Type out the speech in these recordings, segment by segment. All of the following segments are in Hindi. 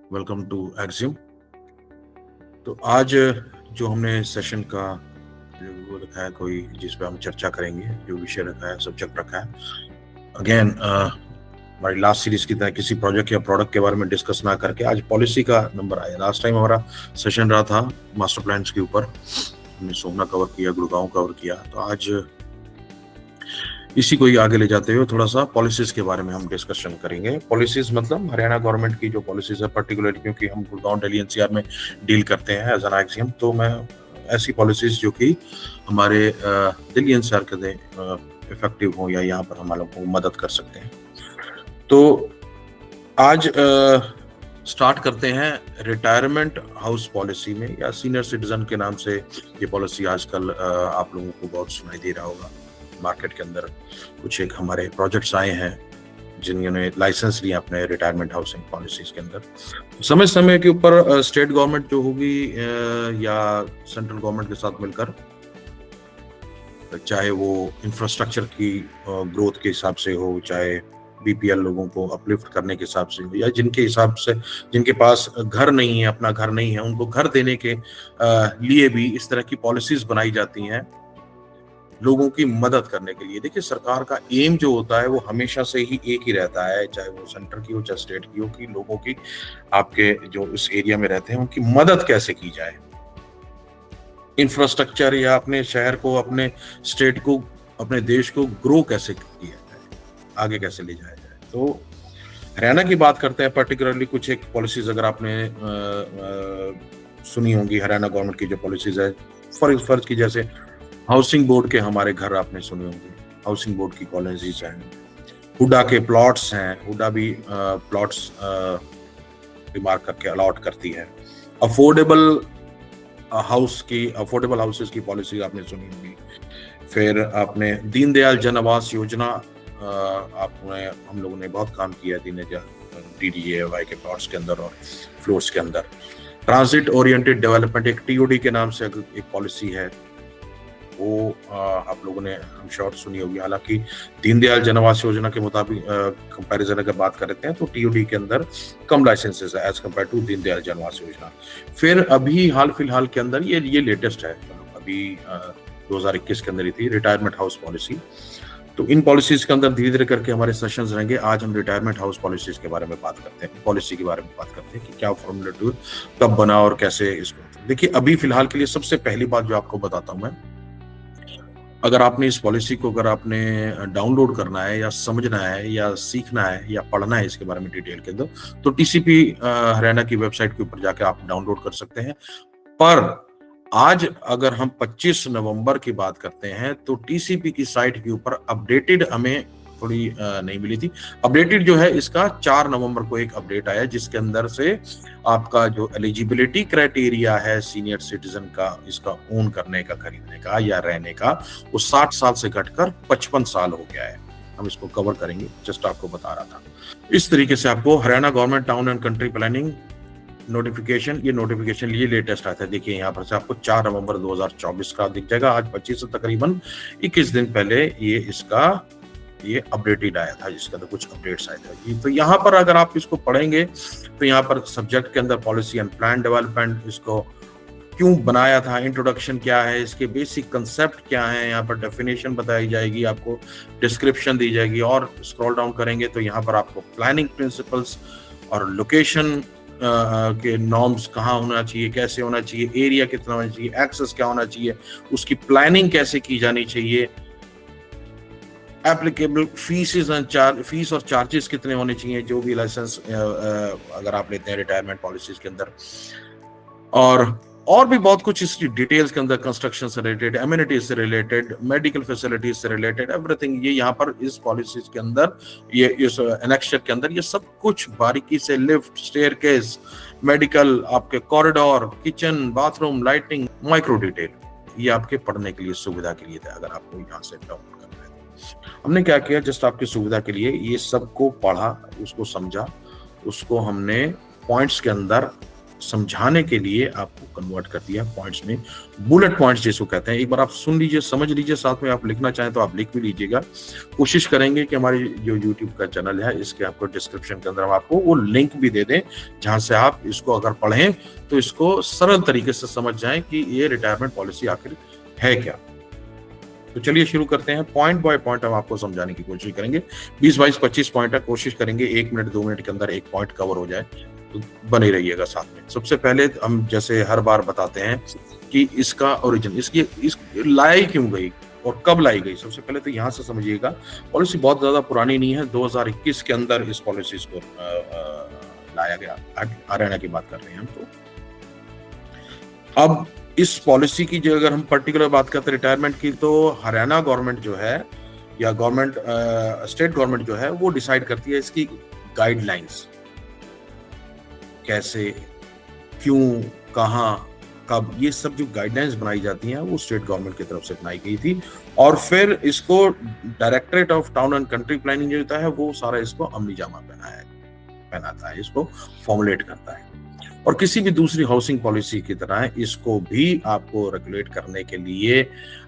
Welcome to Exim. तो आज जो हमने सेशन का वो रखा है, कोई जिस पे हम चर्चा करेंगे, जो विषय रखा है, सब्जेक्ट रखा है, अगेन हमारी लास्ट सीरीज की तरह किसी प्रोजेक्ट या प्रोडक्ट के बारे में डिस्कस ना करके आज पॉलिसी का नंबर आया। लास्ट टाइम हमारा सेशन रहा था मास्टर प्लान्स के ऊपर, हमने सोमना कवर किया, गुड़गांव कवर किया। तो आज इसी को ही आगे ले जाते हुए थोड़ा सा पॉलिसीज के बारे में हम डिस्कशन करेंगे। पॉलिसीज मतलब हरियाणा गवर्नमेंट की जो पॉलिसीज है, पर्टिकुलरली क्योंकि हम गुड़गांव, दिल्ली एनसीआर में डील करते हैं एज एन एक्सियम, तो मैं ऐसी पॉलिसीज जो कि हमारे दिल्ली एनसीआर के इफेक्टिव हो या यहाँ पर हम लोग को मदद कर सकते हैं। तो आज स्टार्ट करते हैं रिटायरमेंट हाउस पॉलिसी में, या सीनियर सिटीजन के नाम से ये पॉलिसी आजकल आप लोगों को बहुत सुनाई दे रहा होगा। मार्केट के अंदर कुछ एक हमारे प्रोजेक्ट्स आए हैं जिन्होंने लाइसेंस लिया अपने रिटायरमेंट हाउसिंग पॉलिसीज के अंदर। समय समय के ऊपर स्टेट गवर्नमेंट जो होगी या सेंट्रल गवर्नमेंट के साथ मिलकर, चाहे वो इंफ्रास्ट्रक्चर की ग्रोथ के हिसाब से हो, चाहे बीपीएल लोगों को अपलिफ्ट करने के हिसाब से, या जिनके हिसाब से जिनके पास घर नहीं है, अपना घर नहीं है, उनको घर देने के लिए भी इस तरह की पॉलिसीज बनाई जाती हैं लोगों की मदद करने के लिए। देखिए, सरकार का एम जो होता है वो हमेशा से ही एक ही रहता है, चाहे वो सेंटर की हो चाहे स्टेट की हो, कि लोगों की, आपके जो इस एरिया में रहते हैं, उनकी मदद कैसे की जाए, इंफ्रास्ट्रक्चर या अपने शहर को, अपने स्टेट को, अपने देश को ग्रो कैसे किया जाए, आगे कैसे ले जाया जाए। तो हरियाणा की बात करते हैं, पर्टिकुलरली कुछ एक पॉलिसीज अगर आपने सुनी होंगी, हरियाणा गवर्नमेंट की जो पॉलिसीज है, फर्ज की जैसे हाउसिंग बोर्ड के हमारे घर आपने सुने होंगे, हाउसिंग बोर्ड की कॉलेजेस हैं, हुडा के प्लॉट्स हैं, हुडा भी प्लॉट्स रिमार्क करके अलॉट करती है। अफोर्डेबल हाउसेस की पॉलिसी आपने सुनी होगी। फिर आपने दीनदयाल जन आवास योजना, आपने, हम लोगों ने बहुत काम किया दीनदयाल DDAY के प्लॉट्स के अंदर और फ्लोर्स के अंदर। ट्रांजिट ओरिएंटेड डेवलपमेंट, एक TOD के नाम से एक पॉलिसी है, वो आप लोगों ने हम शॉर्ट सुनी होगी। हालांकि दीनदयाल जन आवास योजना के मुताबिक कंपैरिजन अगर बात करते हैं तो TOD के अंदर कम लाइसेंसेस है एज कम्पेयर टू दीनदयाल जन आवास योजना। फिर अभी हाल फिलहाल के अंदर ये लेटेस्ट है, अभी 2021 के अंदर ही थी, रिटायरमेंट हाउस पॉलिसी। तो इन पॉलिसीज के अंदर धीरे धीरे करके हमारे सेशंस रहेंगे। आज हम रिटायरमेंट हाउस पॉलिसीज के बारे में बात करते हैं, पॉलिसी के बारे में बात करते हैं कि क्या फॉर्मूला कब बना और कैसे इसको। देखिए, अभी फिलहाल के लिए सबसे पहली बात जो आपको बताता हूं मैं, अगर आपने इस पॉलिसी को, अगर आपने डाउनलोड करना है या समझना है या सीखना है या पढ़ना है इसके बारे में डिटेल के अंदर, तो TCP हरियाणा की वेबसाइट के ऊपर जाकर आप डाउनलोड कर सकते हैं। पर आज अगर हम 25 नवंबर की बात करते हैं तो TCP की साइट के ऊपर अपडेटेड हमें थोड़ी नहीं मिली थी। अपडेटेड जो है इसका 4 नवंबर को एक अपडेट आया, जिसके अंदर से आपका जो एलिजिबिलिटी क्राइटेरिया है सीनियर सिटीजन का, इसका ओन करने का, खरीदने का या रहने का, वो 60 साल से घटकर 55 साल हो गया है। हम इसको कवर करेंगे, जस्ट आपको बता रहा था। इस तरीके से आपको Haryana government town and country planning notification, ये नोटिफिकेशन ये लेटेस्ट आता है। देखिए, यहाँ पर से आपको 4 नवंबर 2024 का दिख जाएगा। आज 25 से तकरीबन 21 दिन पहले ये अपडेटेड आया था, जिसके अंदर कुछ अपडेट्स आए थे। तो यहाँ पर अगर आप इसको पढ़ेंगे तो यहाँ पर सब्जेक्ट के अंदर पॉलिसी एंड प्लान डेवलपमेंट, इसको क्यों बनाया था, इंट्रोडक्शन क्या है, इसके बेसिक कंसेप्ट क्या है, यहाँ पर डेफिनेशन बताई जाएगी, आपको डिस्क्रिप्शन दी जाएगी। और स्क्रॉल डाउन करेंगे तो यहाँ पर आपको प्लानिंग प्रिंसिपल्स और लोकेशन के नॉर्म्स कहाँ होना चाहिए, कैसे होना चाहिए, एरिया कितना होना चाहिए, एक्सेस क्या होना चाहिए, उसकी प्लानिंग कैसे की जानी चाहिए, एप्लीकेबल फीस और चार्जेस कितने होने चाहिए जो भी लाइसेंस अगर आप लेते हैं रिटायरमेंट पॉलिसीज के अंदर, और भी बहुत कुछ इस डिटेल्स के अंदर, कंस्ट्रक्शन से रिलेटेड, एमिनिटीज से रिलेटेड, मेडिकल फैसिलिटीज से रिलेटेड, एवरीथिंग ये यहाँ पर इस पॉलिसीज के अंदर, ये इस एनेक्सचर के अंदर ये सब कुछ बारीकी से, लिफ्ट, स्टेयरकेस, मेडिकल, आपके corridor, kitchen, bathroom, lighting, micro detail, ये आपके पढ़ने के लिए, सुविधा के लिए था। अगर आपको यहाँ से डाउनलोड करना है तो हमने क्या किया, जस्ट आपकी सुविधा के लिए ये सबको पढ़ा, उसको समझा, उसको हमने पॉइंट्स के अंदर समझाने के लिए आपको कन्वर्ट कर दिया पॉइंट्स में, बुलेट पॉइंट्स जिसको कहते हैं। एक बार आप सुन लीजिए, समझ लीजिए, साथ में आप लिखना चाहें तो आप लिख भी लीजिएगा। कोशिश करेंगे कि हमारी जो यूट्यूब का चैनल है इसके आपको डिस्क्रिप्शन के अंदर हम आपको वो लिंक भी दे दें, जहां से आप इसको अगर पढ़ें तो इसको सरल तरीके से समझ जाएं कि ये रिटायरमेंट पॉलिसी आखिर है क्या। तो चलिए शुरू करते हैं, पॉइंट बाय पॉइंट हम आपको समझाने की कोशिश करेंगे। 20, 22, 25 पॉइंट है, कोशिश करेंगे 1 मिनट 2 मिनट के अंदर एक पॉइंट कवर हो जाए, तो बने रहिएगा साथ में। सबसे पहले हम जैसे हर बार बताते हैं कि इसका ओरिजिन, इस लाई क्यों गई और कब लाई गई। सबसे पहले तो यहाँ से समझिएगा, पॉलिसी बहुत ज्यादा पुरानी नहीं है, 2021 के अंदर इस पॉलिसी को लाया गया। हरियाणा की बात कर रहे हैं हम। तो अब इस पॉलिसी की जो अगर हम पर्टिकुलर बात करते हैं रिटायरमेंट की, तो हरियाणा गवर्नमेंट जो है या गवर्नमेंट स्टेट गवर्नमेंट जो है वो डिसाइड करती है इसकी गाइडलाइंस, कैसे, क्यों, कहाँ, कब, ये सब जो गाइडलाइंस बनाई जाती हैं वो स्टेट गवर्नमेंट की तरफ से बनाई गई थी। और फिर इसको directorate of town and country planning जो होता है वो सारा इसको अमली जामा पहनाता है, इसको फॉर्मुलेट करता है। और किसी भी दूसरी हाउसिंग पॉलिसी की तरह इसको भी आपको रेगुलेट करने के लिए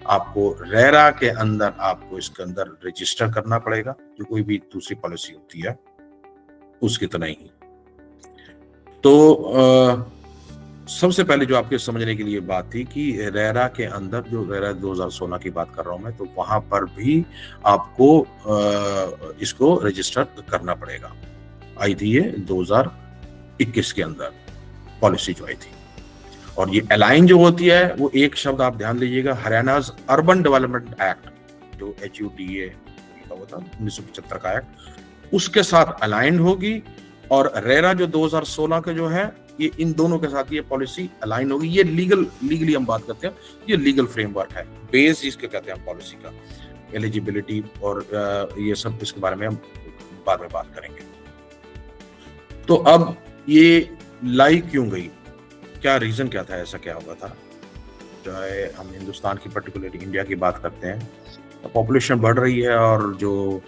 आपको रेरा के अंदर आपको इसके अंदर रजिस्टर करना पड़ेगा, जो कोई भी दूसरी पॉलिसी होती है उसकी तरह ही। तो सबसे पहले जो आपके समझने के लिए बात थी कि रेरा के अंदर, जो रेरा 2016 की बात कर रहा हूं मैं, तो वहां पर भी आपको इसको रजिस्टर करना पड़ेगा। आई थी ये 2021 के अंदर पॉलिसी जो आई थी। और ये अलाइन जो होती है वो एक शब्द आप ध्यान लीजिएगा, हरियाणा अर्बन डेवलपमेंट एक्ट, जो HUDA लिखा हुआ था 1975 का एक्ट, उसके साथ अलाइन होगी। और रेरा जो 2016 का जो है, ये इन दोनों के साथ ये पॉलिसी अलाइन होगी। ये लीगली हम बात करते हैं, ये लीगल फ्रेमवर्क है, बेस जिसके कहते हैं पॉलिसी का, एलिजिबिलिटी और ये सब, इसके बारे में हम बाद में बात करेंगे। तो अब ये लाई क्यों गई, क्या रीजन क्या था, ऐसा क्या हुआ था। चाहे हम हिंदुस्तान की पर्टिकुलरली इंडिया की बात करते हैं, तो पॉपुलेशन बढ़ रही है और जो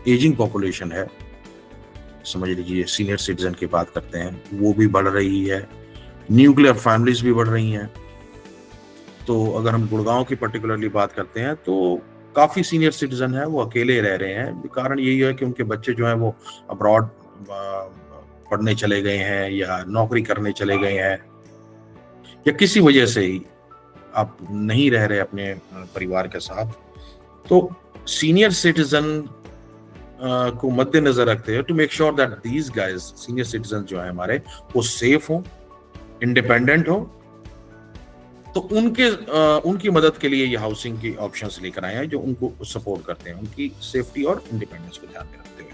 एजिंग पॉपुलेशन है, समझ लीजिए सीनियर सिटीजन की बात करते हैं, वो भी बढ़ रही है, न्यूक्लियर फैमिलीज भी बढ़ रही हैं। तो अगर हम गुड़गांव की पर्टिकुलरली बात करते हैं तो काफी सीनियर सिटीजन है वो अकेले रह रहे हैं। कारण यही है कि उनके बच्चे जो हैं वो अब्रॉड पढ़ने चले गए हैं या नौकरी करने चले गए हैं, या किसी वजह से ही आप नहीं रह रहे अपने परिवार के साथ। तो सीनियर सिटीजन को मद्देनजर रखते हैं, to make sure that these guys, senior citizen जो है हमारे, वो सेफ हो, इंडिपेंडेंट हो, तो उनकी मदद के लिए ये हाउसिंग की ऑप्शंस लेकर आए हैं जो उनको सपोर्ट करते हैं, उनकी सेफ्टी और इंडिपेंडेंस को ध्यान में रखते हुए।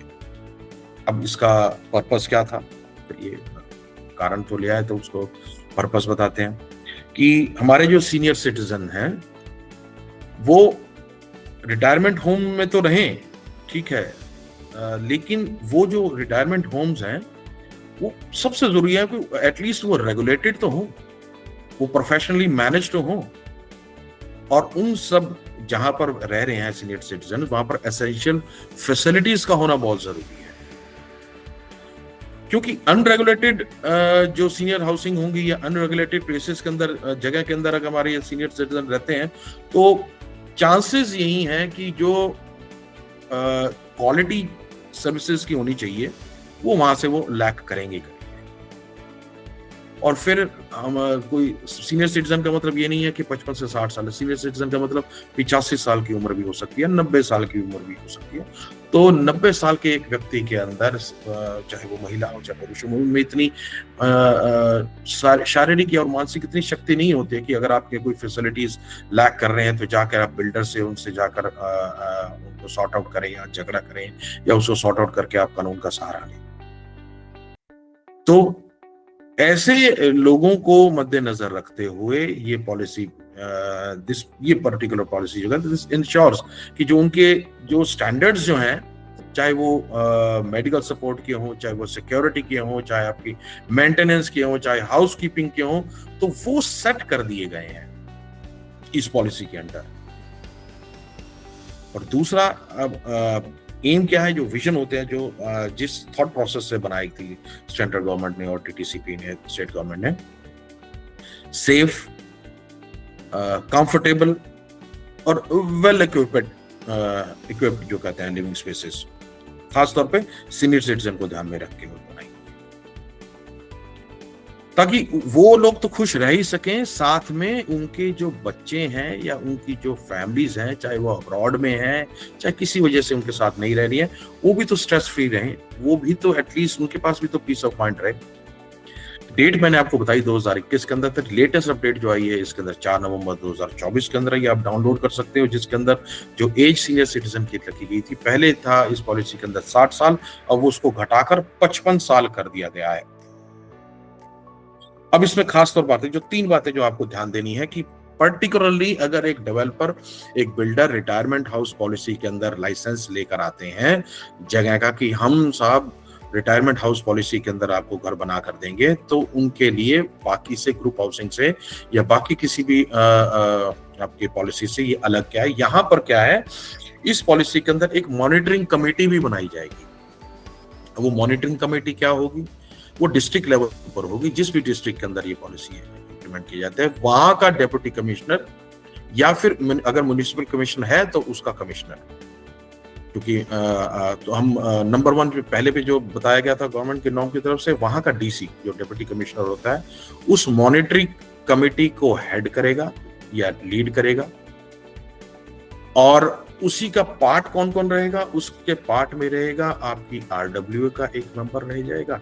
अब इसका पर्पस क्या था, तो ये कारण तो लिया है तो उसको पर्पस बताते हैं कि हमारे जो सीनियर सिटीजन हैं वो रिटायरमेंट होम में तो रहें, ठीक है, लेकिन वो जो रिटायरमेंट होम्स हैं वो सबसे जरूरी है कि एटलीस्ट वो रेगुलेटेड तो हो, वो प्रोफेशनली मैनेज तो हो, और उन सब जहां पर रह रहे हैं सीनियर सिटीजन, वहां पर एसेंशियल फैसिलिटीज का होना बहुत जरूरी है। क्योंकि अनरेगुलेटेड जो सीनियर हाउसिंग होंगी या अनरेगुलेटेड प्लेसेस के अंदर, जगह के अंदर अगर हमारे सीनियर सिटीजन रहते हैं, तो चांसेस यही हैं कि जो क्वालिटी सर्विसेज की होनी चाहिए वो वहां से वो लैक करेंगे। और फिर हम कोई सीनियर सिटीजन का मतलब ये नहीं है कि 55 से 60 साल, सीनियर सिटीजन का मतलब 85 साल की उम्र भी हो सकती है, 90 साल की उम्र भी हो सकती है। तो 90 साल के एक व्यक्ति के अंदर, चाहे वो महिला हो चाहे पुरुष हो, उनमें इतनी शारीरिक और मानसिक इतनी शक्ति नहीं होती है कि अगर आपके कोई फैसिलिटीज लैक कर रहे हैं तो जाकर आप बिल्डर से उनसे जाकर उनको सॉर्ट आउट करें या झगड़ा करें या उसको सॉर्ट आउट करके आप कानून का सहारा लें। तो ऐसे लोगों को मद्देनजर रखते हुए ये पॉलिसी, ये पर्टिकुलर पॉलिसी जो है, दिस इंश्योर्स कि जो उनके जो स्टैंडर्ड्स जो हैं, चाहे वो मेडिकल सपोर्ट के हों, चाहे वो सिक्योरिटी के हों, चाहे आपकी मेंटेनेंस के हों, चाहे हाउस कीपिंग के हों, तो वो सेट कर दिए गए हैं इस पॉलिसी के अंडर। और दूसरा, अब एम क्या है, जो विजन होते हैं, जो जिस थॉट प्रोसेस से बनाई थी सेंट्रल गवर्नमेंट ने और टीटीसीपी ने, स्टेट गवर्नमेंट ने, सेफ, कंफर्टेबल और वेल इक्विप्ड जो कहते हैं लिविंग स्पेसेस, खासतौर पे सीनियर सिटीजन को ध्यान में रख के बनाई, ताकि वो लोग तो खुश रह ही सकें, साथ में उनके जो बच्चे हैं या उनकी जो फैमिलीज हैं, चाहे वो अब्रॉड में हैं, चाहे किसी वजह से उनके साथ नहीं रह रही है, वो भी तो स्ट्रेस फ्री रहें, वो भी तो एटलीस्ट उनके पास भी तो पीस ऑफ माइंड रहे। डेट मैंने आपको बताई 2021 के अंदर तक। लेटेस्ट अपडेट जो आई है इसके अंदर 4 नवंबर 2024 के अंदर, ये आप डाउनलोड कर सकते हो, जिसके अंदर जो एज सीनियर सिटीजन की रखी गई थी, पहले था इस पॉलिसी के अंदर 60 साल, अब वो उसको घटाकर 55 साल कर दिया गया है। अब इसमें खास तौर पर जो 3 बातें जो आपको ध्यान देनी है कि पर्टिकुलरली अगर एक डेवलपर, एक बिल्डर रिटायरमेंट हाउस पॉलिसी के अंदर लाइसेंस लेकर आते हैं जगह का कि हम साहब रिटायरमेंट हाउस पॉलिसी के अंदर आपको घर बना कर देंगे, तो उनके लिए बाकी से ग्रुप हाउसिंग से या बाकी किसी भी आपकी पॉलिसी से ये अलग क्या है। यहाँ पर क्या है, इस पॉलिसी के अंदर एक मॉनिटरिंग कमेटी भी बनाई जाएगी। वो मॉनिटरिंग कमेटी क्या होगी, वो डिस्ट्रिक्ट लेवल पर होगी। जिस भी डिस्ट्रिक्ट के अंदर ये पॉलिसी इम्प्लीमेंट की जाती है, वहां का डेप्यूटी कमिश्नर या फिर अगर म्युनिसिपल कमीशन है तो उसका कमिश्नर, क्योंकि तो हम नंबर 1 पे पहले पे जो बताया गया था गवर्नमेंट के नॉर्म की तरफ से, वहां का डीसी जो डेप्यूटी कमिश्नर होता है, उस मॉनिटरिंग कमेटी को हेड करेगा या लीड करेगा। और उसी का पार्ट कौन कौन रहेगा, उसके पार्ट में रहेगा आपकी आरडब्ल्यूए का एक मेंबर रह जाएगा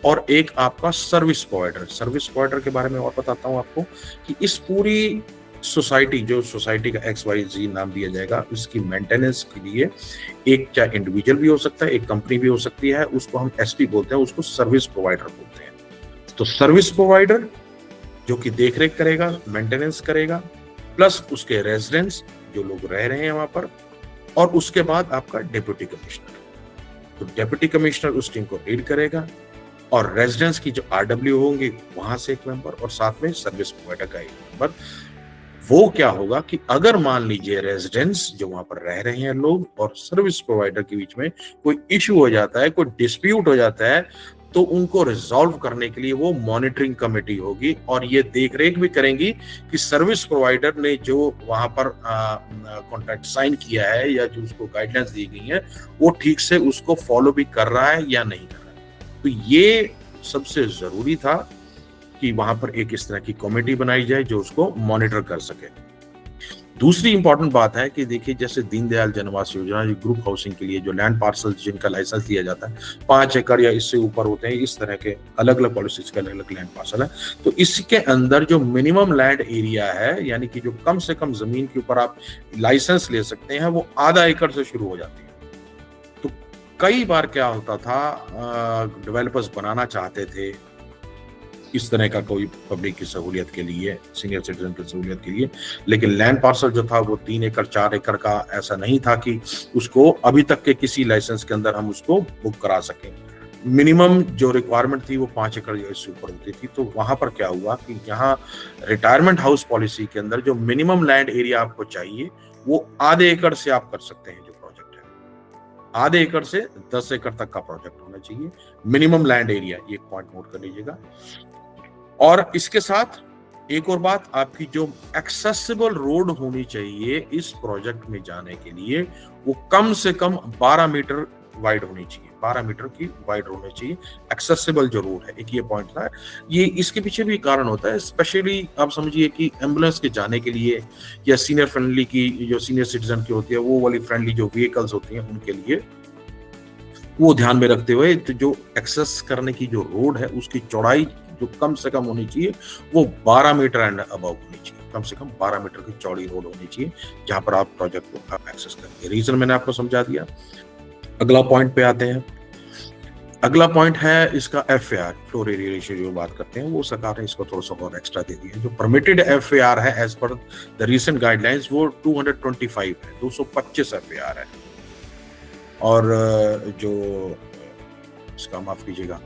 और एक आपका सर्विस प्रोवाइडर। सर्विस प्रोवाइडर के बारे में और बताता हूं आपको कि इस पूरी सोसाइटी, जो सोसाइटी का XYZ नाम दिया जाएगा, इसकी मेंटेनेंस के लिए एक चाहे इंडिविजुअल भी हो सकता है, एक कंपनी भी हो सकती है, उसको हम SP बोलते हैं, उसको सर्विस प्रोवाइडर बोलते हैं। तो सर्विस प्रोवाइडर जो कि देखरेख करेगा, मेंटेनेंस करेगा, प्लस उसके रेजिडेंट्स जो लोग रह रहे हैं वहां पर, और उसके बाद आपका डेप्यूटी कमिश्नर। तो डेप्यूटी कमिश्नर उस टीम को लीड करेगा और रेजिडेंट्स की जो RW होंगे वहां से एक मेंबर और साथ में सर्विस प्रोवाइडर का एक मेंबर। वो क्या होगा कि अगर मान लीजिए रेजिडेंट्स जो वहां पर रह रहे हैं लोग और सर्विस प्रोवाइडर के बीच में कोई इश्यू हो जाता है, कोई डिस्प्यूट हो जाता है, तो उनको रिजॉल्व करने के लिए वो मॉनिटरिंग कमेटी होगी और ये देखरेख भी करेंगी कि सर्विस प्रोवाइडर ने जो वहां पर कॉन्ट्रैक्ट साइन किया है या जो उसको गाइडलाइंस दी गई है, वो ठीक से उसको फॉलो भी कर रहा है या नहीं कर रहा है। तो ये सबसे जरूरी था कि वहां पर एक इस तरह की कमेटी बनाई जाए जो उसको मॉनिटर कर सके। दूसरी इंपॉर्टेंट बात है कि देखिए, जैसे दीनदयाल जनआवास योजना, जो ग्रुप हाउसिंग के लिए जो लैंड पार्सल्स जिनका लाइसेंस दिया जाता है 5 एकड़ या इससे ऊपर होते हैं, इस तरह के अलग अलग पॉलिसीज के अलग अलग लैंड पार्सल है। तो इसके अंदर जो मिनिमम लैंड एरिया है, यानी कि जो कम से कम जमीन के ऊपर आप लाइसेंस ले सकते हैं, वो आधा एकड़ से शुरू हो जाती है। तो कई बार क्या होता था, डेवलपर्स बनाना चाहते थे इस तरह का कोई पब्लिक की सहूलियत के लिए, सीनियर सिटीजन की सहूलियत के लिए, लेकिन लैंड पार्सल जो था वो 3 एकड़ 4 एकड़ का ऐसा नहीं था कि उसको अभी तक के किसी लाइसेंस के अंदर हम उसको बुक करा सकें। मिनिमम जो रिक्वायरमेंट थी वो 5 एकड़ या इससे ऊपर होती थी। तो वहां पर क्या हुआ कि यहाँ रिटायरमेंट हाउस पॉलिसी के अंदर जो मिनिमम लैंड एरिया आपको चाहिए वो आधे एकड़ से आप कर सकते हैं। जो प्रोजेक्ट है आधे एकड़ से 10 एकड़ तक का प्रोजेक्ट होना चाहिए, मिनिमम लैंड एरिया, ये एक पॉइंट नोट कर लीजिएगा। और इसके साथ एक और बात, आपकी जो एक्सेसिबल रोड होनी चाहिए इस प्रोजेक्ट में जाने के लिए, वो कम से कम 12 मीटर वाइड होनी चाहिए, 12 मीटर की वाइड होनी चाहिए एक्सेसिबल जो रोड है। एक ये पॉइंट था। ये इसके पीछे भी कारण होता है, स्पेशली आप समझिए कि एम्बुलेंस के जाने के लिए या सीनियर फ्रेंडली की, जो सीनियर सिटीजन की होती है, वो वाली फ्रेंडली जो व्हीकल्स होती हैं उनके लिए, वो ध्यान में रखते हुए तो जो एक्सेस करने की जो रोड है उसकी चौड़ाई जो कम से कम होनी चाहिए वो 12 मीटर एंड अबव होनी चाहिए। कम से कम 12 मीटर की चौड़ी रोड होनी चाहिए जहां पर आप प्रोजेक्ट को आप एक्सेस करेंगे। रीजन मैंने आपको समझा दिया। अगला पॉइंट पे आते हैं। अगला पॉइंट है इसका FAR, फ्लोर एरिया रेशियो जो बात करते हैं, वो सरकार ने इसको थोड़ा सा और एक्स्ट्रा दे दिया है। जो परमिटेड FAR है as per the recent guidelines वो 225 है, 225 FAR है। और जो इसका माफ कीजिएगा,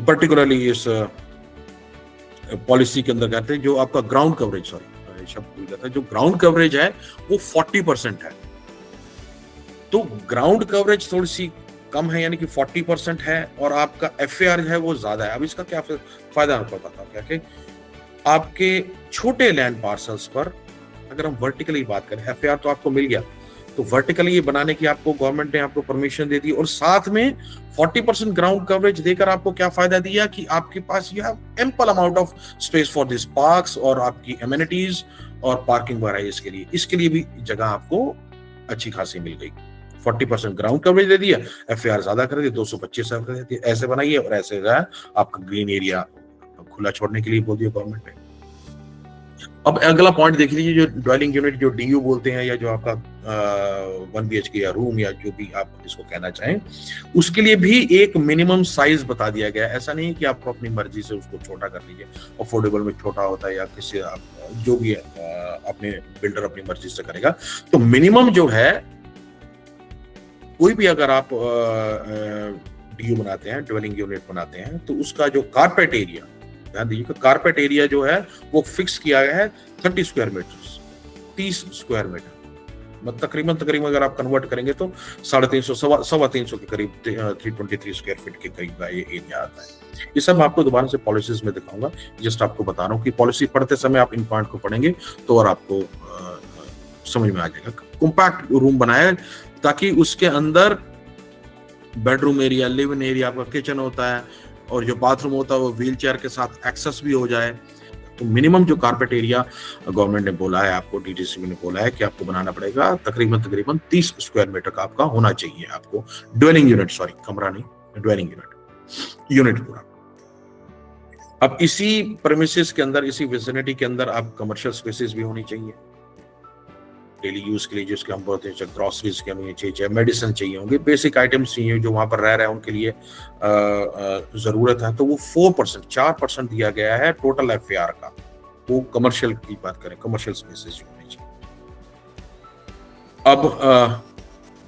पर्टिकुलरली इस पॉलिसी के अंदर कहते हैं जो आपका ग्राउंड कवरेज, सॉरी शब्द भूल जाता है, जो ग्राउंड कवरेज है वो 40% है। तो ग्राउंड कवरेज थोड़ी सी कम है, यानी कि 40% है, और आपका एफएआर है वो ज्यादा है। अब इसका क्या फायदा आपको बताता हूँ क्या कि आपके छोटे लैंड पार्सल्स पर अगर हम वर्टिकली बात करें, एफएआर तो आपको मिल गया, तो वर्टिकली ये बनाने की आपको गवर्नमेंट ने आपको परमिशन दे दी, और साथ में 40% ग्राउंड कवरेज देकर आपको क्या फायदा दिया कि आपके पास you have ample amount of space for this parks और आपकी एमिनिटीज और पार्किंग वगैरह इसके लिए भी जगह आपको अच्छी खासी मिल गई। 40% ग्राउंड कवरेज दे दिया, एफएआर ज्यादा कर दिया, 225 कर दिया, ऐसे बनाइए, और ऐसे आपका ग्रीन एरिया खुला छोड़ने के लिए बोल दिया गवर्नमेंट ने। अब अगला पॉइंट देख लीजिए, जो ड्वेलिंग यूनिट जो डीयू बोलते हैं, या जो आपका 1 BHK या रूम या जो भी आप इसको कहना चाहें, उसके लिए भी एक मिनिमम साइज बता दिया गया है। ऐसा नहीं कि आपको अपनी मर्जी से उसको छोटा कर लीजिए, अफोर्डेबल में छोटा होता है या किसी जो भी अपने बिल्डर अपनी मर्जी से करेगा। तो मिनिमम जो है, कोई भी अगर आप डीयू बनाते हैं, ड्वेलिंग यूनिट बनाते हैं, तो उसका जो कारपेट एरिया, ध्यान दीजिए, कारपेट एरिया जो है वो फिक्स किया गया है 30 स्क्वायर मीटर, 30 स्क्वायर मीटर, मतलब तकरीबन अगर आप कन्वर्ट करेंगे तो 350 सवा 300 के करीब 323 स्क्वायर फीट के करीब का ये एरिया आता है। ये सब आपको दोबारा से पॉलिसीज में दिखाऊंगा, जस्ट आपको बता रहा हूँ कि पॉलिसी पढ़ते समय आप इन पॉइंट को पढ़ेंगे तो और आपको समझ में आ जाएगा। कॉम्पैक्ट रूम बनाया ताकि उसके अंदर bedroom area, live in area, आपका किचन होता है और जो बाथरूम होता है वो व्हील चेयर के साथ एक्सेस भी हो जाए। तो मिनिमम जो कारपेट एरिया गवर्नमेंट ने बोला है, आपको डीटीसीबी ने बोला है कि आपको बनाना पड़ेगा तकरीबन 30 स्क्वायर मीटर का आपका होना चाहिए, आपको ड्वेलिंग यूनिट, सॉरी कमरा नहीं, ड्वेलिंग यूनिट पूरा। अब इसी प्रेमिसेस के अंदर, इसी विसिनिटी के अंदर आप कमर्शियल स्पेसेस भी होनी चाहिए डेली यूज के लिए, जिसके हम बोलते हैं ग्रोसरीज के लिए चाहिए, मेडिसिन चाहिए होंगे, बेसिक आइटम्स चाहिए जो वहां पर रह रहे हैं उनके लिए जरूरत है। तो वो 4% दिया गया है टोटल एफएआर का। वो कमर्शियल की बात करें, कमर्शियल स्पेसेस होने चाहिए। अब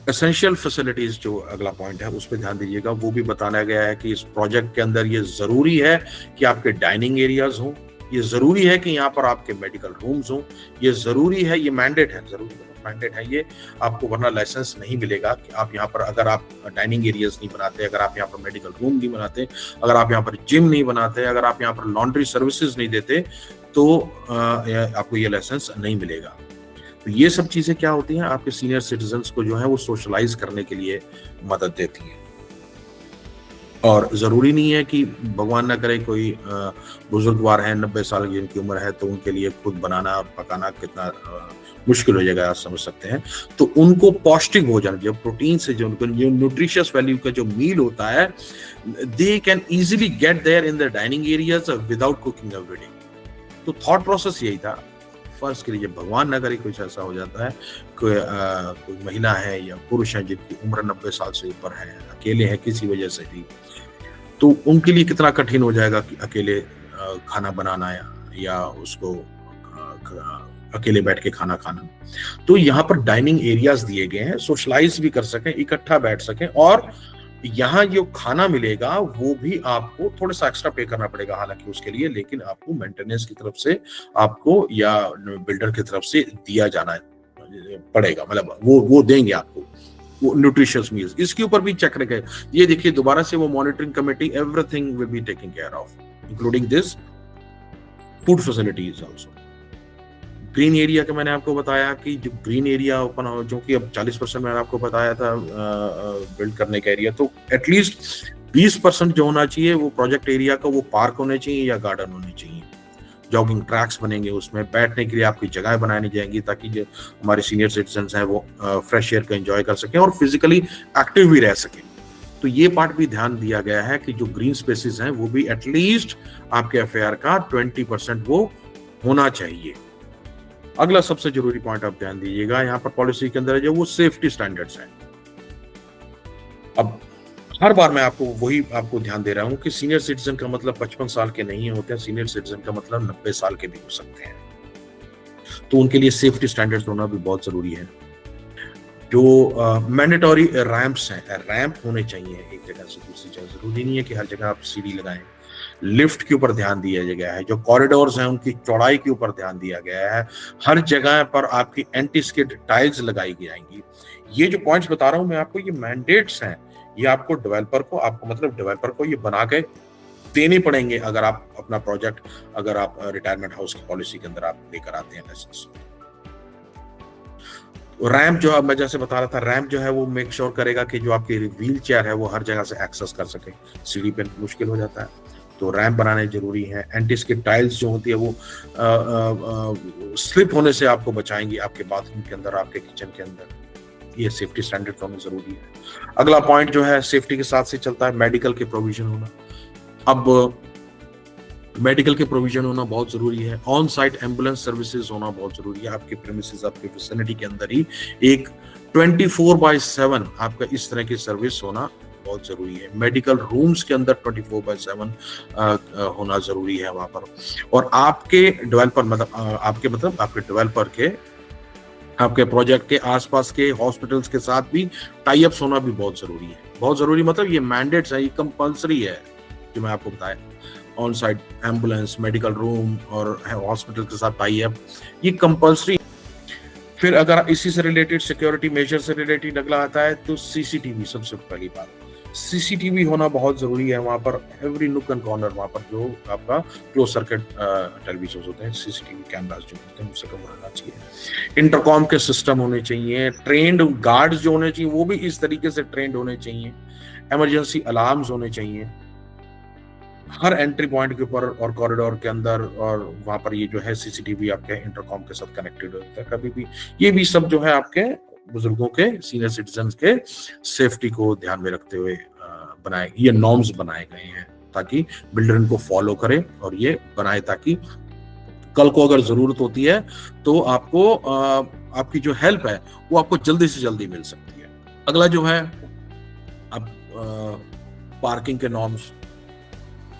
एसेंशियल फैसिलिटीज जो अगला पॉइंट है उस पर ध्यान दीजिएगा। वो भी बताया गया है कि इस प्रोजेक्ट के अंदर ये जरूरी है कि आपके डाइनिंग एरियाज हों, ये जरूरी है कि यहाँ पर आपके मेडिकल रूम्स हों, ये जरूरी है, ये मैंडेट है, जरूरी मैंडेट है ये आपको, वरना लाइसेंस नहीं मिलेगा कि आप यहाँ पर, अगर आप डाइनिंग एरियाज नहीं बनाते, अगर आप यहाँ पर मेडिकल रूम नहीं बनाते, अगर आप यहाँ पर जिम नहीं बनाते, अगर आप यहाँ पर लॉन्ड्री सर्विसेज नहीं देते, तो आपको ये लाइसेंस नहीं मिलेगा। तो ये सब चीजें क्या होती हैं, आपके सीनियर सिटीजन्स को जो है वो सोशलाइज करने के लिए मदद देती हैं। और जरूरी नहीं है कि भगवान ना करे कोई बुजुर्गवार है, 90 साल की जिनकी उम्र है, तो उनके लिए खुद बनाना और पकाना कितना मुश्किल हो जाएगा, आप समझ सकते हैं। तो उनको पौष्टिक भोजन, जो प्रोटीन से जो न्यूट्रिशियस वैल्यू का जो मील होता है, they can easily get there in the dining areas without cooking every day. तो थॉट प्रोसेस यही था। फर्ज के लिए भगवान न करे कुछ ऐसा हो जाता है, कोई महिला है या पुरुष है जिनकी उम्र 90 साल से ऊपर है, अकेले हैं किसी वजह से भी, तो उनके लिए कितना कठिन हो जाएगा कि अकेले खाना बनाना या उसको अकेले बैठ के खाना खाना। तो यहाँ पर डाइनिंग एरियाज दिए गए हैं, सोशलाइज भी कर सकें, इकट्ठा बैठ सकें, और यहाँ जो खाना मिलेगा वो भी आपको थोड़ा सा एक्स्ट्रा पे करना पड़ेगा हालांकि उसके लिए, लेकिन आपको मेंटेनेंस की तरफ से आपको या बिल्डर की तरफ से दिया जाना पड़ेगा, मतलब वो देंगे आपको वो न्यूट्रिशियस मील्स। इसके ऊपर भी चेक रखे, ये देखिए दोबारा से वो monitoring committee, everything will be taking care of including this food facilities also. Green area का मैंने आपको बताया कि जो ग्रीन एरिया ओपन हो, जो कि अब 40% मैंने आपको बताया था बिल्ड करने का एरिया, तो एटलीस्ट 20% जो होना चाहिए वो प्रोजेक्ट एरिया का, वो पार्क होने चाहिए या गार्डन होने चाहिए। जॉगिंग ट्रैक्स बनेंगे, उसमें बैठने के लिए आपकी जगह बनानी जाएंगी ताकि जो हमारे सीनियर सिटीजन्स हैं वो फ्रेश एयर का एंजॉय कर सकें और फिजिकली एक्टिव भी रह सकें। तो ये पार्ट भी ध्यान दिया गया है कि जो ग्रीन स्पेसेस हैं वो भी एटलीस्ट आपके एफएआर का 20% वो होना चाहिए। अगला सबसे जरूरी पॉइंट आप ध्यान दीजिएगा, यहाँ पर पॉलिसी के अंदर जो वो सेफ्टी स्टैंडर्ड्स हैं। अब हर बार मैं आपको ध्यान दे रहा हूँ कि सीनियर सिटीजन का मतलब 55 साल के नहीं होते हैं, सीनियर सिटीजन का मतलब 90 साल के भी हो सकते हैं। तो उनके लिए सेफ्टी स्टैंडर्ड्स होना भी बहुत जरूरी है। जो मैंडेटरी रैंप्स हैं, रैंप होने चाहिए एक जगह से दूसरी जगह। जरूरी नहीं है कि हर जगह आप सीढ़ी लगाएं, लिफ्ट के ऊपर ध्यान दिया गया है, जो कॉरिडोर्स हैं उनकी चौड़ाई के ऊपर ध्यान दिया गया है, हर जगह पर आपकी एंटी स्किड टाइल्स लगाई जाएंगी। ये जो पॉइंट्स बता रहा हूं मैं आपको, ये मैंडेट्स हैं, ये आपको डेवलपर को ये बना के देने पड़ेंगे अगर आप अपना प्रोजेक्ट, अगर आप रिटायरमेंट हाउस की पॉलिसी के अंदर आप लेकर आते हैं लाइसेंस। रैंप जो मैं जैसे बता रहा था, रैंप जो है वो मेक श्योर करेगा कि जो आपकी व्हील चेयर है वो हर जगह से एक्सेस कर सके, सीढ़ी पे मुश्किल हो जाता है, तो रैंप बनाने जरूरी है। एंटी स्किड टाइल्स जो होती है वो स्लिप होने से आपको बचाएंगी आपके बाथरूम के अंदर, आपके किचन के अंदर। ये सेफ्टी स्टैंडर्ड होना जरूरी है। अगला पॉइंट जो है सेफ्टी के साथ से चलता है मेडिकल के प्रोविजन होना। अब मेडिकल के प्रोविजन होना बहुत जरूरी है। ऑन साइट एम्बुलेंस सर्विसेज होना बहुत जरूरी है। आपके प्रेमिसेस, आपके विसिनिटी के अंदर ही एक 24/7 आपका इस तरह की सर्विस होना बहुत जरूरी है। मेडिकल रूम्स के अंदर 24/7 होना जरूरी है वहां पर। और आपके डेवलपर आपके डेवलपर के, आपके प्रोजेक्ट के आसपास के हॉस्पिटल्स के साथ भी टाई अप्स होना भी बहुत जरूरी है। बहुत जरूरी मतलब ये मैंडेट्स है, ये कंपल्सरी है जो मैं आपको बताया। On site ambulance, medical room और हॉस्पिटल के साथ टाई अप, ये कंपल्सरी। फिर अगर इसी से रिलेटेड सिक्योरिटी मेजर से रिलेटेड अगला आता है तो सीसीटीवी। सबसे पहली बात सीसीटीवी होना बहुत जरूरी है वहां पर। एवरी नुक एंड कॉर्नर वहां पर जो आपका क्लोज सर्किट टेलीविजन होते हैं, सीसीटीवी कैमरास जो होते हैं उससे कवर होना चाहिए। इंटरकॉम के सिस्टम होने चाहिए। ट्रेंड गार्ड्स जो होने चाहिए वो भी इस तरीके से ट्रेंड होने चाहिए। इमरजेंसी अलार्म्स होने चाहिए हर एंट्री पॉइंट के ऊपर और कॉरिडोर के अंदर, और वहां पर ये जो है सीसीटीवी आपके इंटरकॉम के साथ कनेक्टेड होता है कभी भी। ये भी सब जो है आपके बुजुर्गों के, सीनियर सिटीजन के सेफ्टी को ध्यान में रखते हुए बनाए, ये नॉर्म्स बनाए गए हैं ताकि बिल्डर इनको फॉलो करे और ये बनाए ताकि कल को अगर जरूरत होती है तो आपको आपकी जो हेल्प है वो आपको जल्दी से जल्दी मिल सकती है। अगला जो है अब पार्किंग के नॉर्म्स।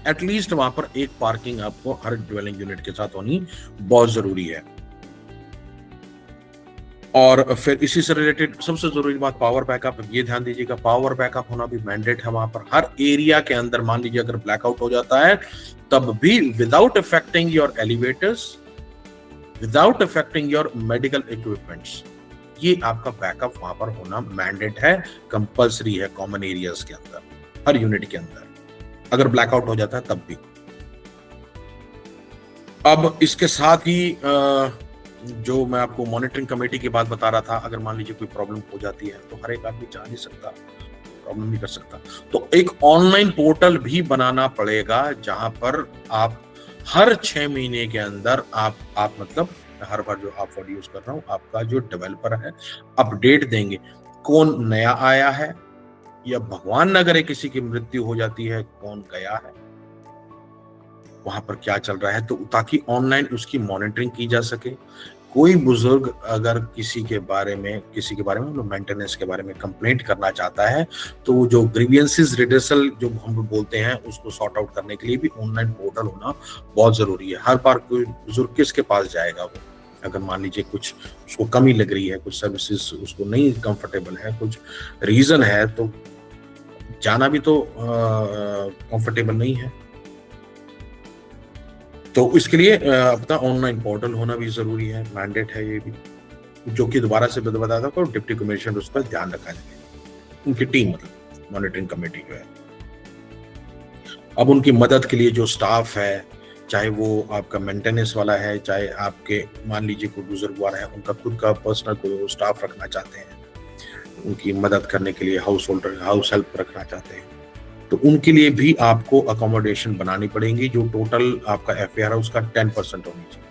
एटलीस्ट वहां पर एक पार्किंग आपको हर ड्वेलिंग यूनिट के साथ होनी बहुत जरूरी है। और फिर इसी से रिलेटेड सबसे जरूरी बात पावर बैकअप। ये ध्यान दीजिएगा, पावर बैकअप होना भी मैंडेट है वहां पर हर एरिया के अंदर। मान लीजिए अगर ब्लैकआउट हो जाता है तब भी without affecting your elevators, without affecting your medical equipments, ये आपका बैकअप वहां पर होना मैंडेट है, कंपल्सरी है कॉमन एरियाज के अंदर, हर यूनिट के अंदर अगर ब्लैकआउट हो जाता है तब भी। अब इसके साथ ही जो मैं आपको मॉनिटरिंग कमेटी की बात बता रहा था, अगर मान लीजिए कोई प्रॉब्लम हो जाती है तो हर एक आदमी जा नहीं सकता, प्रॉब्लम नहीं कर सकता, तो एक ऑनलाइन पोर्टल भी बनाना पड़ेगा जहां पर आप हर 6 महीने के अंदर आप मतलब हर बार जो आप वर्ड यूज कर रहा हूं, आपका जो डेवलपर है अपडेट देंगे, कौन नया आया है या भगवान न करे किसी की मृत्यु हो जाती है, कौन गया है, वहां पर क्या चल रहा है, तो ताकि ऑनलाइन उसकी मॉनिटरिंग की जा सके। कोई बुजुर्ग अगर किसी के बारे में मेंटेनेंस के बारे में कंप्लेंट करना चाहता है तो वो जो ग्रीवियंसेस रिडर्सल जो हम बोलते हैं उसको सॉर्ट आउट करने के लिए भी ऑनलाइन पोर्टल होना बहुत जरूरी है। हर बार कोई बुजुर्ग किसके पास जाएगा, वो अगर मान लीजिए कुछ उसको कमी लग रही है, कुछ सर्विसेज उसको नहीं कंफर्टेबल है, कुछ रीजन है, तो जाना भी तो कंफर्टेबल नहीं है। तो इसके लिए अपना ऑनलाइन पोर्टल होना भी जरूरी है, मैंडेट है ये भी, जो कि दोबारा से बताता था, डिप्टी कमिश्नर उस पर ध्यान रखा जाए, उनकी टीम मतलब मॉनिटरिंग कमेटी जो है। अब उनकी मदद के लिए जो स्टाफ है, चाहे वो आपका मेंटेनेंस वाला है, चाहे आपके मान लीजिए कोई बुजुर्गवार है, उनका खुद का पर्सनल कोई स्टाफ रखना चाहते हैं, उनकी मदद करने के लिए हाउस हेल्प रखना चाहते हैं, तो उनके लिए भी आपको अकोमोडेशन बनानी पड़ेगी, जो टोटल आपका एफआईआर है उसका 10% होनी चाहिए।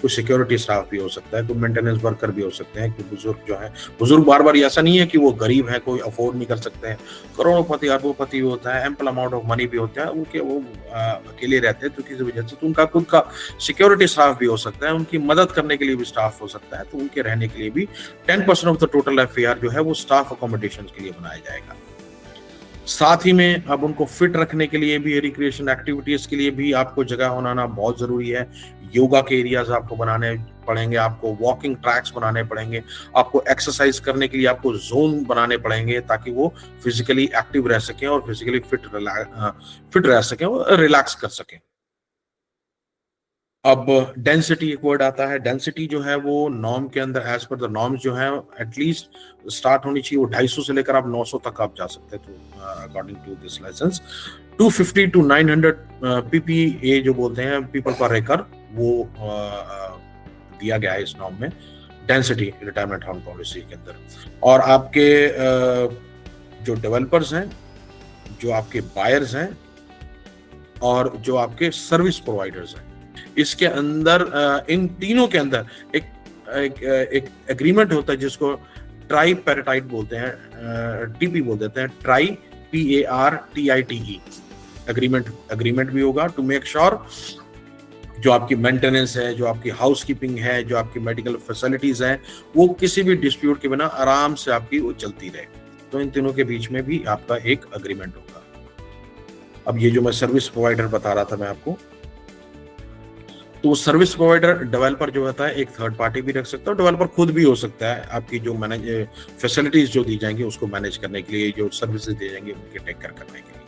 कोई सिक्योरिटी स्टाफ भी हो सकता है, कोई मेंटेनेंस वर्कर भी हो सकते हैं, कोई बुजुर्ग जो है, बुजुर्ग बार बार ऐसा नहीं है कि वो गरीब है, कोई अफोर्ड नहीं कर सकते हैं, करोड़ोंपति अरबोंपति भी होता है, एम्पल अमाउंट ऑफ मनी भी होता है, उनके वो अकेले रहते हैं तो किसी वजह से, तो उनका खुद का सिक्योरिटी स्टाफ भी हो सकता है, उनकी मदद करने के लिए भी स्टाफ हो सकता है, तो उनके रहने के लिए भी 10% ऑफ द टोटल एफआईआर जो है वो स्टाफ अकोमोडेशन के लिए बनाया जाएगा। साथ ही में अब उनको फिट रखने के लिए भी, रिक्रिएशन एक्टिविटीज के लिए भी आपको जगह बनाना बहुत जरूरी है। योगा के एरियाज आपको बनाने पड़ेंगे, आपको वॉकिंग ट्रैक्स बनाने पड़ेंगे, आपको एक्सरसाइज करने के लिए आपको जोन बनाने पड़ेंगे ताकि वो फिजिकली एक्टिव रह सकें और फिजिकली फिट रह सकें और रिलैक्स कर सकें। अब डेंसिटी एक वर्ड आता है। डेंसिटी जो है वो नॉर्म के अंदर, एज पर द नॉर्म्स जो है एटलीस्ट स्टार्ट होनी चाहिए, वो 250 से लेकर आप 900 तक आप जा सकते हैं। तो according to this license 250 to 900 PPA जो बोलते हैं, पीपल पर एकड़, वो दिया गया है इस नॉर्म में डेंसिटी रिटायरमेंट होम पॉलिसी के अंदर। और आपके जो डेवलपर्स हैं, जो आपके बायर्स हैं और जो आपके सर्विस प्रोवाइडर्स हैं, इसके अंदर इन तीनों के अंदर एक एग्रीमेंट होता है जिसको ट्राई पैराटाइट बोलते हैं, टीपी बोल देते हैं, ट्राई PARTITE एग्रीमेंट भी होगा टू मेक श्योर जो आपकी मेंटेनेंस है, जो आपकी हाउसकीपिंग है, जो आपकी मेडिकल फैसिलिटीज हैं, वो किसी भी डिस्प्यूट के बिना आराम से आपकी वो चलती रहे। तो इन तीनों के बीच में भी आपका एक एग्रीमेंट होगा। अब ये जो मैं सर्विस प्रोवाइडर बता रहा था मैं आपको, तो सर्विस प्रोवाइडर डेवलपर जो होता है एक थर्ड पार्टी भी रख सकता है, डेवलपर खुद भी हो सकता है, आपकी जो मैनेज फैसिलिटीज जो दी जाएंगी उसको मैनेज करने के लिए, जो सर्विसेज दी जाएंगी उनके टेक केयर करने के लिए।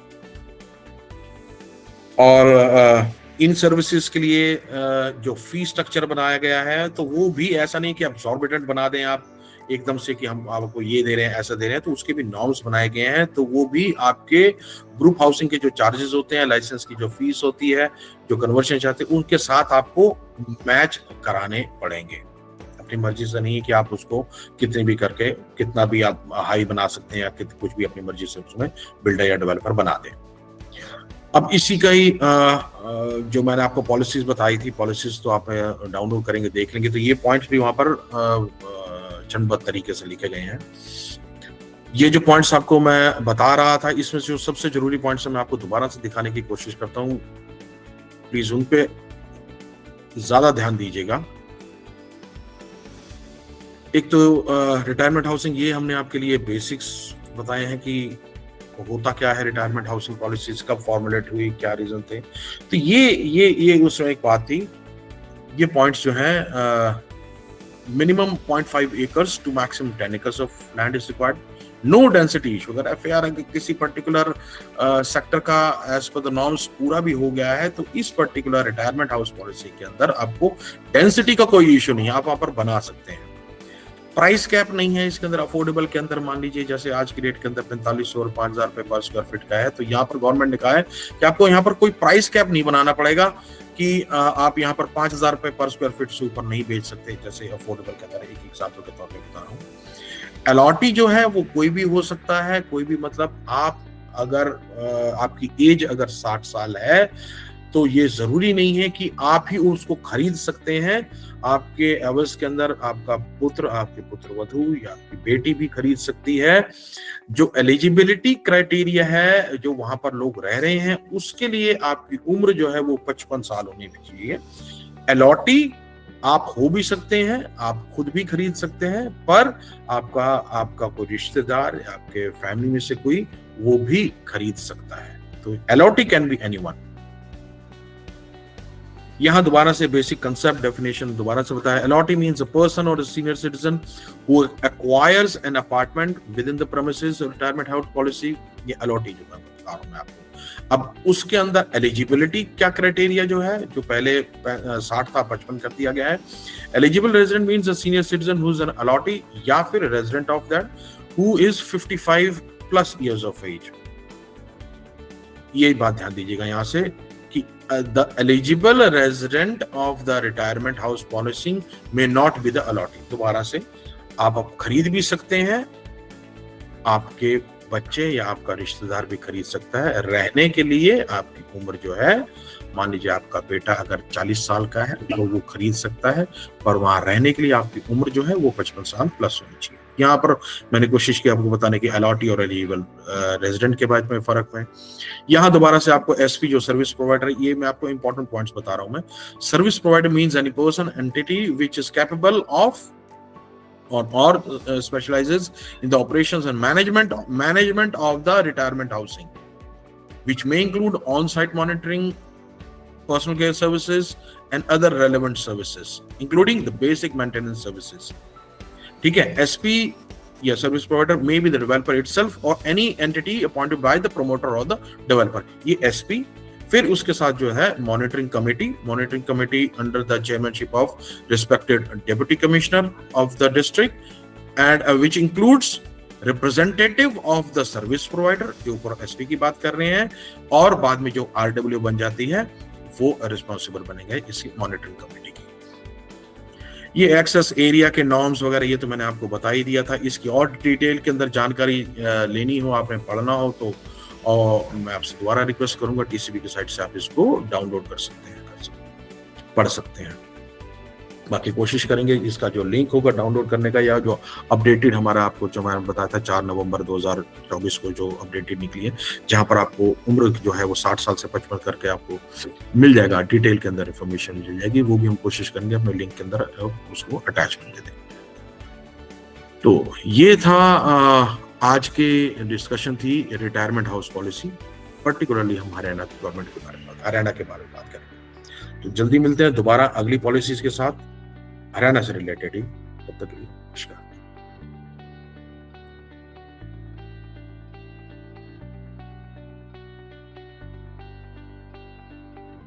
और इन सर्विसेज के लिए जो फी स्ट्रक्चर बनाया गया है, तो वो भी ऐसा नहीं कि एब्सॉर्बिटेंट बना दें आप एकदम से कि हम आपको ये दे रहे हैं, ऐसा दे रहे हैं, तो उसके भी नॉर्म्स बनाए गए हैं। तो वो भी आपके ग्रुप हाउसिंग के जो चार्जेस होते हैं, लाइसेंस की जो फीस होती है, जो कन्वर्शन चाहते हैं, उनके साथ आपको मैच कराने पड़ेंगे। अपनी मर्जी से नहीं कि आप उसको कितने भी करके, कितना भी आप हाई बना सकते हैं या कुछ भी अपनी मर्जी से उसमें बिल्डर या डेवलपर बना दें। अब इसी का ही जो मैंने आपको पॉलिसीज बताई थी, पॉलिसीज तो आप डाउनलोड करेंगे, देख लेंगे, तो ये पॉइंट्स भी वहां पर चरणबद्ध तरीके से लिखे गए हैं। ये जो पॉइंट्स आपको मैं बता रहा था, इसमें जो सबसे जरूरी पॉइंट्स मैं आपको दोबारा से दिखाने की कोशिश करता हूँ, प्लीज उन पे ज्यादा ध्यान दीजिएगा। एक तो रिटायरमेंट हाउसिंग, ये हमने आपके लिए बेसिक्स बताए हैं कि होता क्या है रिटायरमेंट हाउसिंग पॉलिसीज, कब फॉर्मुलेट हुई, क्या रीजन थे। तो ये उसमें एक बात थी। ये पॉइंट्स जो हैं, minimum 0.5 acres to maximum 10 acres of land is required, no density issue. अगर FAR किसी पर्टिकुलर सेक्टर का एज पर द नॉर्म्स पूरा भी हो गया है, तो इस पर्टिकुलर रिटायरमेंट हाउस पॉलिसी के अंदर आपको डेंसिटी का कोई इशू नहीं है, आप वहां पर बना सकते हैं। प्राइस कैप नहीं है इसके अंदर। अफोर्डेबल के अंदर मान लीजिए जैसे आज की रेट के अंदर 4500 और 5000 रुपए पर स्क्वायर फीट का है, तो यहाँ पर गवर्नमेंट ने कहा है कि आपको यहाँ पर कोई प्राइस कैप नहीं बनाना पड़ेगा कि आप यहाँ पर 5000 रुपए पर स्क्वायर फीट से ऊपर नहीं बेच सकते, जैसे अफोर्डेबल के अंदर। एक एग्जाम्पल के तौर पर बता रहा हूँ। अलॉटी जो है वो कोई भी हो सकता है, कोई भी, मतलब आप अगर आपकी एज अगर 60 साल है तो ये जरूरी नहीं है कि आप ही उसको खरीद सकते हैं। आपके एवज के अंदर आपका पुत्र, आपके पुत्र वधू या आपकी बेटी भी खरीद सकती है। जो एलिजिबिलिटी क्राइटेरिया है, जो वहां पर लोग रह रहे हैं, उसके लिए आपकी उम्र जो है वो 55 साल होनी चाहिए। अलॉटी आप हो भी सकते हैं, आप खुद भी खरीद सकते हैं, पर आपका कोई रिश्तेदार या आपके फैमिली में से कोई वो भी खरीद सकता है। तो अलॉटी कैन बी एनीवन। यहां दोबारा से बेसिक कंसेप्ट डेफिनेशन दोबारा से बताया। अलॉटी मींस अ पर्सन और अ senior citizen who acquires an apartment with in the premises retirement house policy. ये अलॉटी जो मैं बता रहा हूं मैं आपको। अब उसके अंदर एलिजिबिलिटी क्या क्राइटेरिया जो है, जो पहले 60 था 55 कर दिया गया है। Eligible resident means a senior citizen who is an allottee या फिर resident of that who is 55 plus years of age. ये बात ध्यान दीजिएगा यहां से कि the eligible resident of the retirement house policy may not be the allotee। दोबारा से आप खरीद भी सकते हैं, आपके बच्चे या आपका रिश्तेदार भी खरीद सकता है। रहने के लिए आपकी उम्र जो है, मान लीजिए आपका बेटा अगर 40 साल का है तो वो खरीद सकता है, पर वहां रहने के लिए आपकी उम्र जो है वो 55 साल प्लस होनी चाहिए। यहाँ पर मैंने कोशिश की आपको बताने की अलॉटी और एलिजिबल रेजिडेंट के बाद में फर्क है। यहाँ दोबारा से आपको एसपी जो सर्विस प्रोवाइडर, ये मैं आपको इंपॉर्टेंट पॉइंट्स बता रहा हूं मैं। Service provider means any person entity which is capable of or specializes in the operations and management of the retirement housing, which may include on-site monitoring, personal care services, and other relevant services, including the basic maintenance services. ठीक है, SP या service provider may be the developer itself और any entity appointed by the promoter और द डेवलपर, ये SP। फिर उसके साथ जो है monitoring committee under the chairmanship of respected deputy commissioner of the district and which includes representative of the service provider, के ऊपर SP की बात कर रहे हैं, और बाद में जो RW बन जाती है वो रिस्पॉन्सिबल बनेंगे इसी मॉनिटरिंग कमेटी की। ये एक्सेस एरिया के नॉर्म्स वगैरह ये तो मैंने आपको बता ही दिया था। इसकी और डिटेल के अंदर जानकारी लेनी हो, आपने पढ़ना हो तो और मैं आपसे दोबारा रिक्वेस्ट करूंगा, TCB की साइट से आप इसको डाउनलोड कर सकते हैं, पढ़ सकते हैं। बाकी कोशिश करेंगे इसका जो लिंक होगा डाउनलोड करने का, या जो अपडेटेड हमारा आपको जो मैंने बताया था 4 नवंबर 2024 को जो अपडेटेड निकली है, जहां पर आपको उम्र जो है वो 60 साल से 55 करके आपको मिल जाएगा, डिटेल के अंदर इंफॉर्मेशन मिल जाएगी, वो भी हम कोशिश करेंगे अपने लिंक के अंदर उसको अटैचमेंट दे दें। तो ये था आज के डिस्कशन थी रिटायरमेंट हाउस पॉलिसी, पर्टिकुलरली हम हरियाणा गवर्नमेंट के बारे में हरियाणा के बारे में बात करेंगे। तो जल्दी मिलते हैं दोबारा अगली पॉलिसीज के साथ हरियाणा से रिलेटेड ही। तब तक के लिए नमस्कार।